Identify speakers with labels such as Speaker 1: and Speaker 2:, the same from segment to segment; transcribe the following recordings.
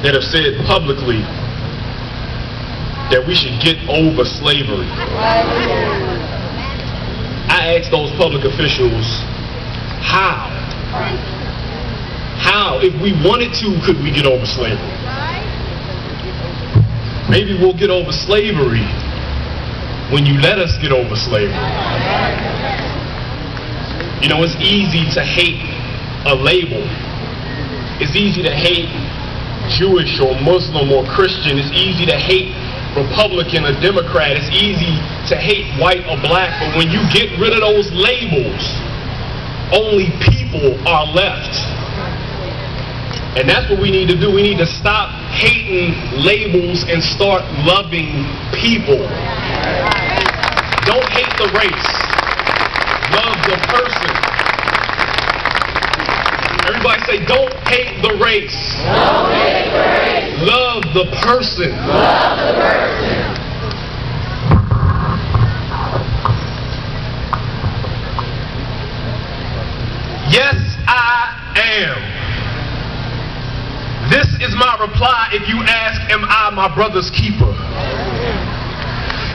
Speaker 1: that have said publicly that we should get over slavery. I asked those public officials, how? How? If we wanted to, could we get over slavery? Maybe we'll get over slavery when you let us get over slavery. You know, it's easy to hate a label. It's easy to hate Jewish or Muslim or Christian. It's easy to hate Republican or Democrat. It's easy to hate white or black. But when you get rid of those labels, only people are left. And that's what we need to do. We need to stop hating labels and start loving people. Don't hate the race. Love the person. Everybody say, don't hate the race.
Speaker 2: Don't hate the race.
Speaker 1: Love the person.
Speaker 2: Love the person.
Speaker 1: Yes, I am. This is my reply if you ask, am I my brother's keeper?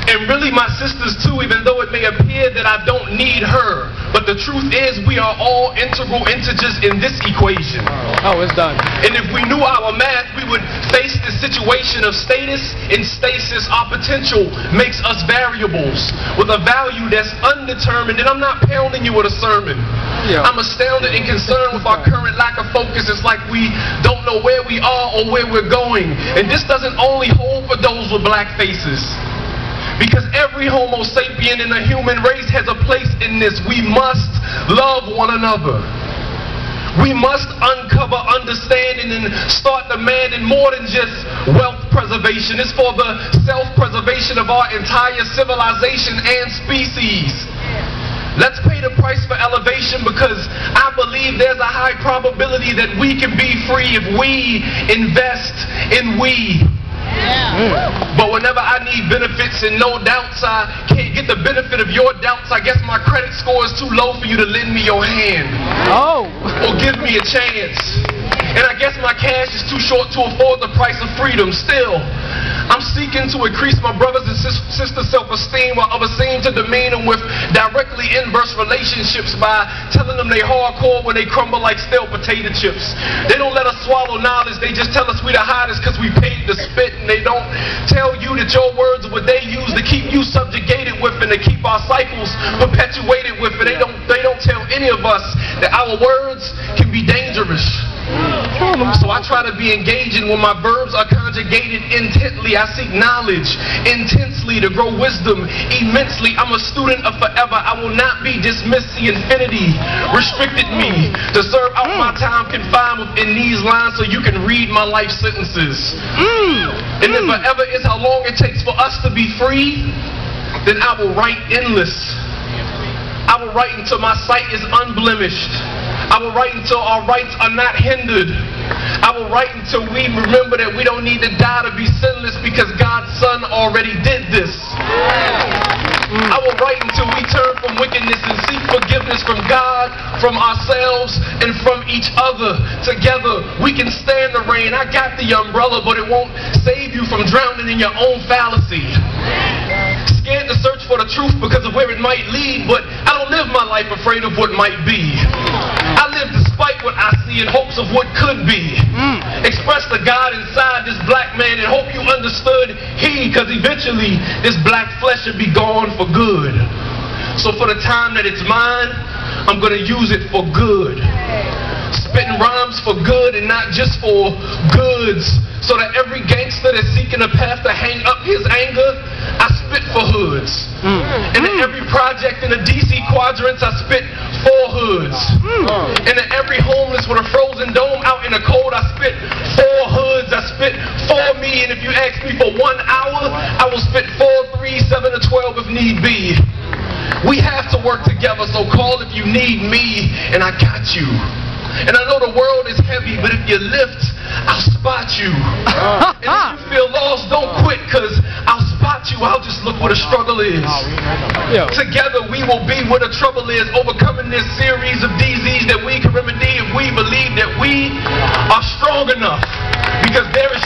Speaker 1: And really my sisters too, even though it may appear that I don't need her. But the truth is we are all integral integers in this equation.
Speaker 3: Oh, it's done.
Speaker 1: And if we knew our math, we would face the situation of status and stasis. Our potential makes us variables with a value that's undetermined. And I'm not pounding you with a sermon. Yeah. I'm astounded and concerned with our current lack of focus. It's like we don't know where we are or where we're going. And this doesn't only hold for those with black faces. Because every Homo sapien in the human race has a place in this. We must love one another. We must uncover understanding and start demanding more than just wealth preservation. It's for the self-preservation of our entire civilization and species. Let's pay the price for elevation, because I believe there's a high probability that we can be free if we invest in we. But whenever I need benefits and no doubts, I can't get the benefit of your doubts. I guess my credit score is too low for you to lend me your hand.
Speaker 3: Oh.
Speaker 1: Or give me a chance. And I guess my cash is too short to afford the price of freedom. Still, I'm seeking to increase my brothers and sisters' self-esteem, while others seem to demean them with directly inverse relationships by telling them they hardcore when they crumble like stale potato chips. They don't let us swallow knowledge. They just tell us we the hottest because we paid to spit. And they don't tell you that your words are what they use to keep you subjugated with and to keep our cycles perpetuated with. And they don't tell any of us that our words can be dangerous. So I try to be engaging when my verbs are conjugated intently. I seek knowledge intensely to grow wisdom immensely. I'm a student of forever. I will not be dismissed. The infinity restricted me to serve out my time confined within these lines so you can read my life sentences. And if forever is how long it takes for us to be free, then I will write endless. I will write until my sight is unblemished. I will write until our rights are not hindered. I will write until we remember that we don't need to die to be sinless, because God's Son already did this. I will write until we turn from wickedness and seek forgiveness from God, from ourselves, and from each other. Together, we can stand the rain. I got the umbrella, but it won't save you from drowning in your own fallacy. Scared to search for the truth because of where it might lead, but I don't live my life afraid of what might be. I live despite what I see in hopes of what could be. Express the God inside this black man and hope you understood he, because eventually this black flesh should be gone for good. So for the time that it's mine, I'm going to use it for good. Spitting rhymes for good and not just for goods, so that every gangster that's seeking a path to hang up his anger, I spit for hoods. And in every project in the DC quadrants, I spit for hoods. And in every homeless with a frozen dome out in the cold, I spit for hoods. I spit for me, and if you ask me for 1 hour, I will spit 4, 3, 7, or 12 if need be. We have to work together, so call if you need me, and I got you. And I know the world is heavy, but if you lift, I'll spot you. And if you feel lost, don't quit, because I'll spot you. I'll just look where the struggle is. Together we will be where the trouble is, overcoming this series of disease that we can remedy if we believe that we are strong enough. Because there is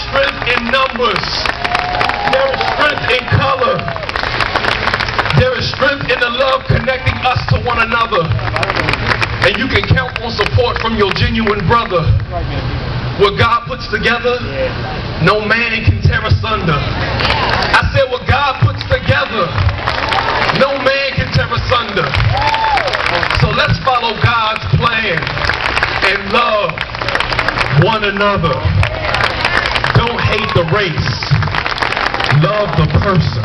Speaker 1: And you can count on support from your genuine brother. What God puts together, no man can tear asunder. I said what God puts together, no man can tear asunder. So let's follow God's plan and love one another. Don't hate the race. Love the person.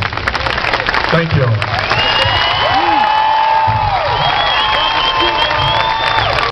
Speaker 1: Thank you all.